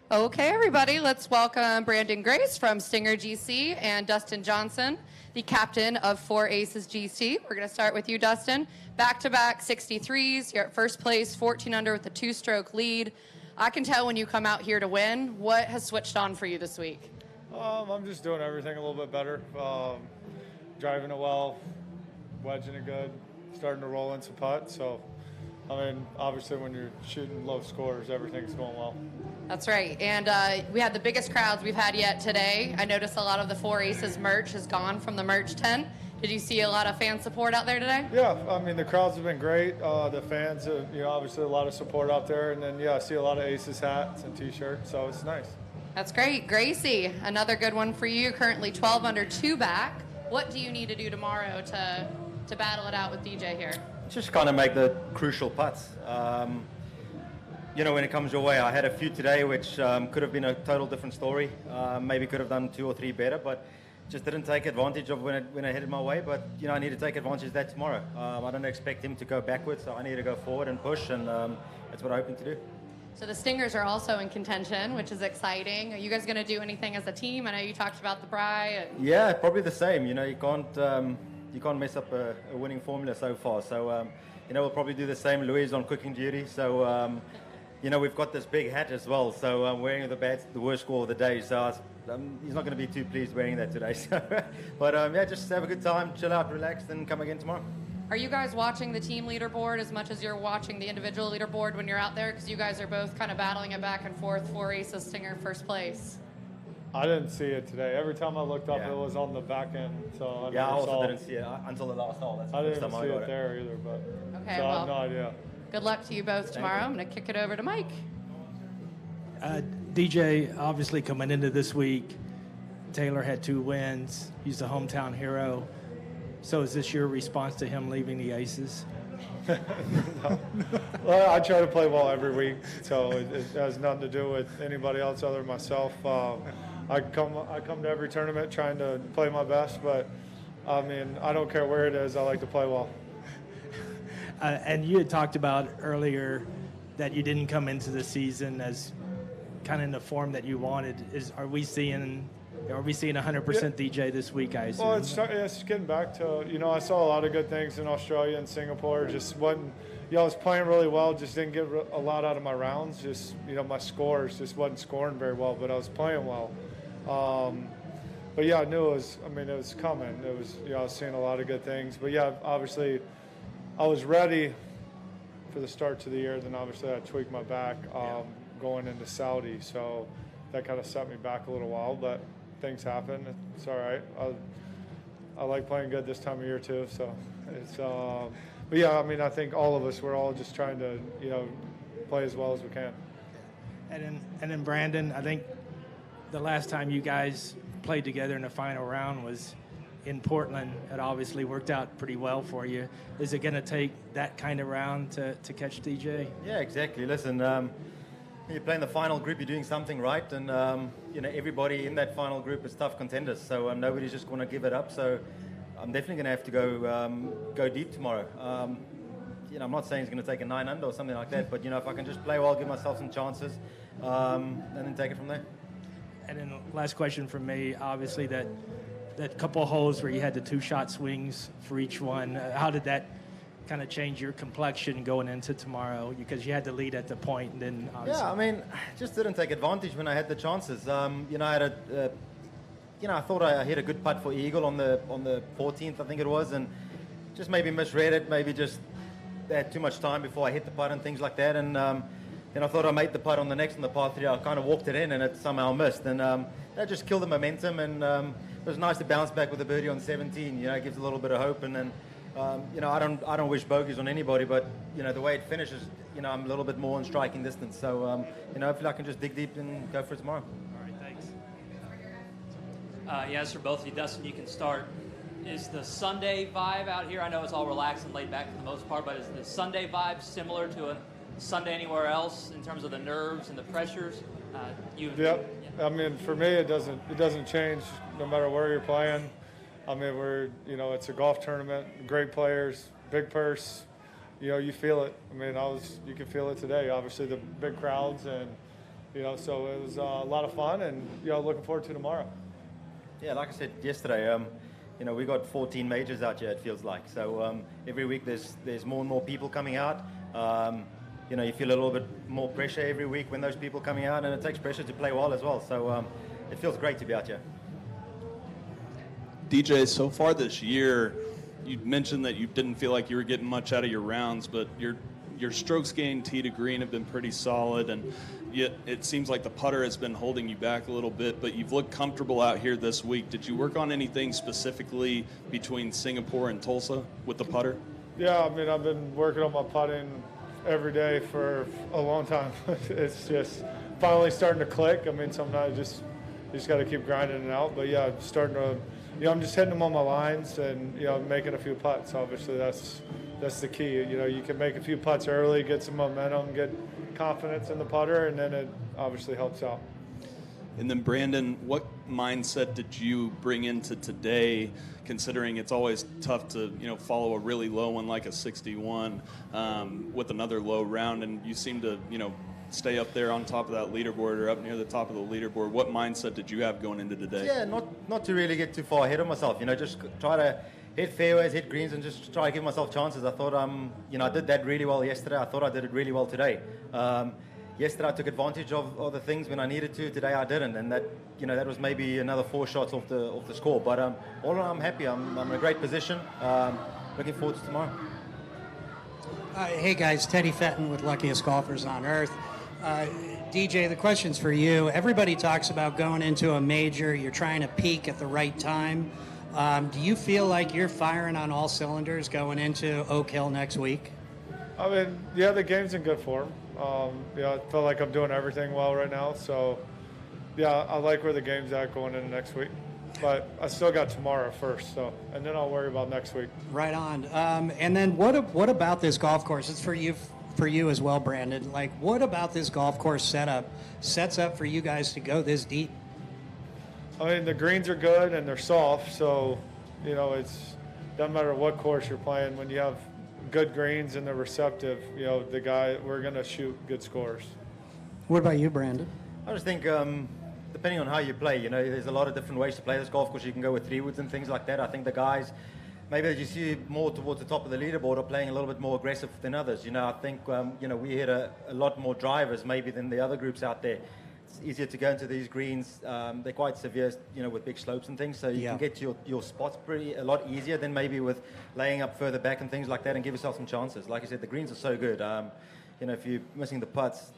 Okay, everybody, let's welcome Branden Grace from Stinger GC and Dustin Johnson, the captain of 4Aces GC. We're going to start with you, Dustin. Back-to-back 63s. You're at first place, 14 under with a two-stroke lead. I can tell when you come out here to win. What has switched on for you this week? I'm just doing everything a little bit better. Driving it well, wedging it good, starting to roll in some putts. So, I mean, obviously when you're shooting low scores, everything's going well. That's right. And we had the biggest crowds we've had yet today. I noticed a lot of the 4Aces merch has gone from the merch tent. Did you see a lot of fan support out there today? Yeah, I mean, the crowds have been great. The fans, have, obviously a lot of support out there. And then, I see a lot of Aces hats and T-shirts, so it's nice. That's great. Gracie, another good one for you. Currently 12 under, 2 back. What do you need to do tomorrow to battle it out with DJ here? Just kind of make the crucial putts. When it comes your way, I had a few today which could have been a total different story. Maybe could have done 2 or 3 better, but just didn't take advantage of when I headed my way. But, I need to take advantage of that tomorrow. I don't expect him to go backwards, so I need to go forward and push, and that's what I'm hoping to do. So the Stingers are also in contention, which is exciting. Are you guys going to do anything as a team? I know you talked about the Bry. Yeah, probably the same. You can't mess up a winning formula so far. So, we'll probably do the same. Louis is on cooking duty, so... we've got this big hat as well, so I'm wearing the worst score of the day, so he's not going to be too pleased wearing that today. So, but just have a good time, chill out, relax, and come again tomorrow. Are you guys watching the team leaderboard as much as you're watching the individual leaderboard when you're out there? Because you guys are both kind of battling it back and forth, 4Aces, Stinger, first place. I didn't see it today. Every time I looked up, it was on the back end. So I also didn't see it until the last hole. That's the I first didn't time see I got it there either, but okay, so well, I have no idea. Good luck to you both tomorrow. I'm going to kick it over to Mike. DJ, obviously coming into this week, Taylor had 2 wins. He's the hometown hero. So is this your response to him leaving the Aces? No. Well, I try to play well every week, so it has nothing to do with anybody else other than myself. I come to every tournament trying to play my best, but I mean, I don't care where it is. I like to play well. And you had talked about earlier that you didn't come into the season as kind of in the form that you wanted. Are we seeing 100% DJ this week, I assume? Well, it's getting back to, I saw a lot of good things in Australia and Singapore. Just wasn't, I was playing really well, just didn't get a lot out of my rounds. Just, my scores just wasn't scoring very well, but I was playing well. But yeah, I knew it was coming. It was, I was seeing a lot of good things. But yeah, obviously, I was ready for the start to the year. Then obviously I tweaked my back going into Saudi, so that kind of set me back a little while. But things happen. It's all right. I like playing good this time of year too. So it's. But yeah, I think all of us, we're all just trying to play as well as we can. And then Branden, I think the last time you guys played together in the final round was in Portland. It obviously worked out pretty well for you. Is it going to take that kind of round to catch DJ? Yeah, exactly. Listen, when you play in the final group, you're doing something right, and everybody in that final group is tough contenders. So nobody's just going to give it up. So I'm definitely going to have to go deep tomorrow. I'm not saying it's going to take a 9 under or something like that, but if I can just play well, give myself some chances, and then take it from there. And then last question from me, obviously that couple of holes where you had the 2-shot swings for each one, how did that kind of change your complexion going into tomorrow? Because you had the lead at the point, and then obviously... Yeah, just didn't take advantage when I had the chances. I had I thought I hit a good putt for eagle on the 14th, I think it was, and just maybe misread it, maybe just had too much time before I hit the putt and things like that, and then I thought I made the putt on the next on the par 3. I kind of walked it in, and it somehow missed, and that just killed the momentum, and it was nice to bounce back with a birdie on 17. It gives a little bit of hope, and then I don't wish bogeys on anybody, but the way it finishes, I'm a little bit more in striking distance. So hopefully I can just dig deep and go for it tomorrow. All right, thanks. Yes, for both of you, Dustin, you can start. Is the Sunday vibe out here? I know it's all relaxed and laid back for the most part, but is the Sunday vibe similar to a Sunday anywhere else in terms of the nerves and the pressures? Yep. Yeah. For me, it doesn't change no matter where you're playing. It's a golf tournament, great players, big purse. You feel it. You can feel it today. Obviously, the big crowds, and You know, so it was a lot of fun, and you know, looking forward to tomorrow. Yeah, like I said yesterday, you know, we got 14 majors out here, it feels like. So every week there's more and more people coming out. You know, you feel a little bit more pressure every week when those people coming out, and it takes pressure to play well as well. So it feels great to be out here. DJ, so far this year, you mentioned that you didn't feel like you were getting much out of your rounds, but your strokes gained tee to green have been pretty solid, and yet it seems like the putter has been holding you back a little bit, but you've looked comfortable out here this week. Did you work on anything specifically between Singapore and Tulsa with the putter? Yeah, I mean, I've been working on my putting every day for a long time. It's just finally starting to click. I mean, sometimes you just got to keep grinding it out. But yeah, starting to, you know, I'm just hitting them on my lines and, you know, making a few putts. Obviously, that's the key. You know, you can make a few putts early, get some momentum, get confidence in the putter, and then it obviously helps out. And then, Branden, what mindset did you bring into today, considering it's always tough to, you know, follow a really low one like a 61 with another low round, and you seem to, you know, stay up there on top of that leaderboard or up near the top of the leaderboard. What mindset did you have going into today? Yeah, not to really get too far ahead of myself. You know, just try to hit fairways, hit greens, and just try to give myself chances. I thought, you know, I did that really well yesterday. I thought I did it really well today. Yesterday I took advantage of the things when I needed to. Today I didn't, and that, you know, that was maybe another 4 shots off the score. But all in all, I'm happy. I'm in a great position. Looking forward to tomorrow. Hey guys, Teddy Fenton with Luckiest Golfers on Earth. DJ, the question's for you. Everybody talks about going into a major. You're trying to peak at the right time. Do you feel like you're firing on all cylinders going into Oak Hill next week? I mean, yeah, the game's in good form. Yeah, I feel like I'm doing everything well right now. So, yeah, I like where the game's at going into next week. But I still got tomorrow first, so, and then I'll worry about next week. Right on. And then what about this golf course? It's for you as well, Branden. Like, what about this golf course setup sets up for you guys to go this deep? I mean, the greens are good and they're soft, so, you know, doesn't matter what course you're playing. When you have good greens and they're receptive, you know, we're going to shoot good scores. What about you, Branden? I just think, depending on how you play, you know, there's a lot of different ways to play this golf course. You can go with 3-woods and things like that. I think the guys, maybe that you see more towards the top of the leaderboard, are playing a little bit more aggressive than others. You know, I think, you know, we hit a lot more drivers maybe than the other groups out there. It's easier to go into these greens. They're quite severe, you know, with big slopes and things, so you can get to your spots a lot easier than maybe with laying up further back and things like that, and give yourself some chances. Like I said, the greens are so good. You know, if you're missing the putts,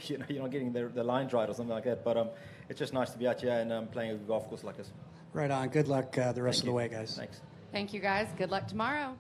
you know, you're not getting the line right or something like that. But it's just nice to be out here and playing a golf course like this. Right on. Good luck the rest of the way, guys. Thanks. Thank you, guys. Good luck tomorrow.